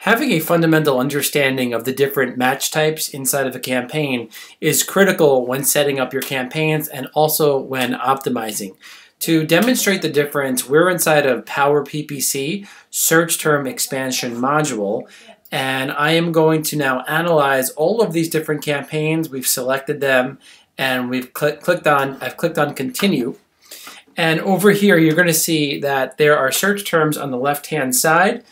Having a fundamental understanding of the different match types inside of a campaign is critical when setting up your campaigns and also when optimizing. To demonstrate the difference, we're inside of Power PPC Search Term Expansion module, and I am going to now analyze all of these different campaigns. We've selected them and I've clicked on Continue. And over here you're going to see that there are search terms on the left-hand side.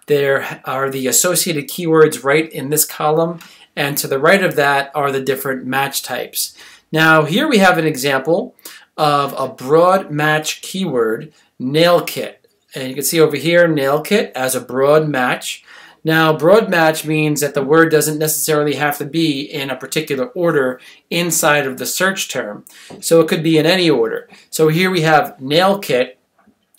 There are the associated keywords right in this column, and to the right of that are the different match types. Now here we have an example of a broad match keyword, nail kit. And you can see over here nail kit as a broad match. Now broad match means that the word doesn't necessarily have to be in a particular order inside of the search term. So it could be in any order. So here we have nail kit,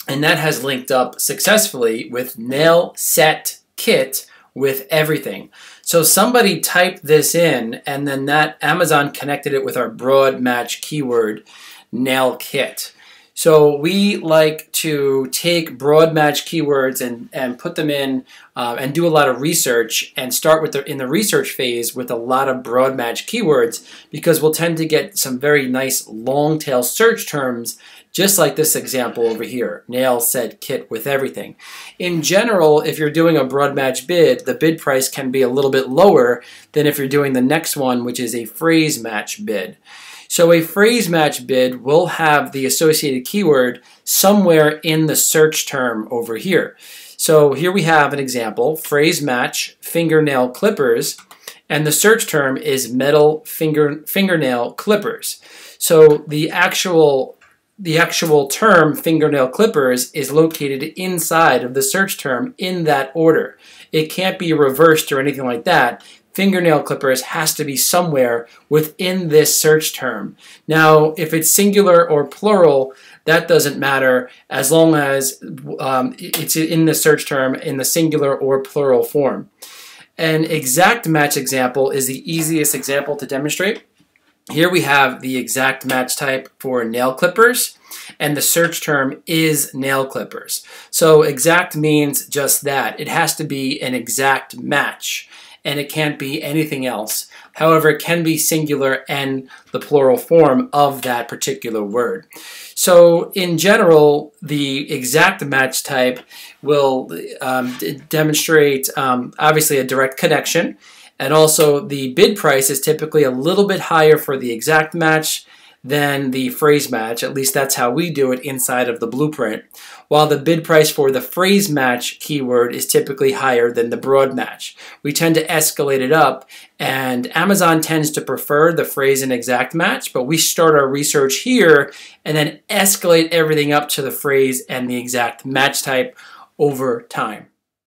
and that has linked up successfully with nail set kit with everything. So somebody typed this in, and then that Amazon connected it with our broad match keyword, nail kit. So we like to take broad match keywords and put them in and do a lot of research and start with in the research phase with a lot of broad match keywords, because we'll tend to get some very nice long tail search terms just like this example over here, nail set kit with everything. In general, if you're doing a broad match bid, the bid price can be a little bit lower than if you're doing the next one, which is a phrase match bid. So a phrase match bid will have the associated keyword somewhere in the search term over here. So here we have an example, phrase match fingernail clippers, and the search term is metal fingernail clippers. So the actual term fingernail clippers is located inside of the search term in that order. It can't be reversed or anything like that. Fingernail clippers has to be somewhere within this search term. Now, if it's singular or plural, that doesn't matter as long as it's in the search term in the singular or plural form. An exact match example is the easiest example to demonstrate. Here we have the exact match type for nail clippers, and the search term is nail clippers. So exact means just that. It has to be an exact match, and it can't be anything else. However, it can be singular and the plural form of that particular word. So in general, the exact match type will demonstrate obviously a direct connection, and also the bid price is typically a little bit higher for the exact match than the phrase match. At least that's how we do it inside of the blueprint. While the bid price for the phrase match keyword is typically higher than the broad match. We tend to escalate it up, and Amazon tends to prefer the phrase and exact match, but we start our research here and then escalate everything up to the phrase and the exact match type over time.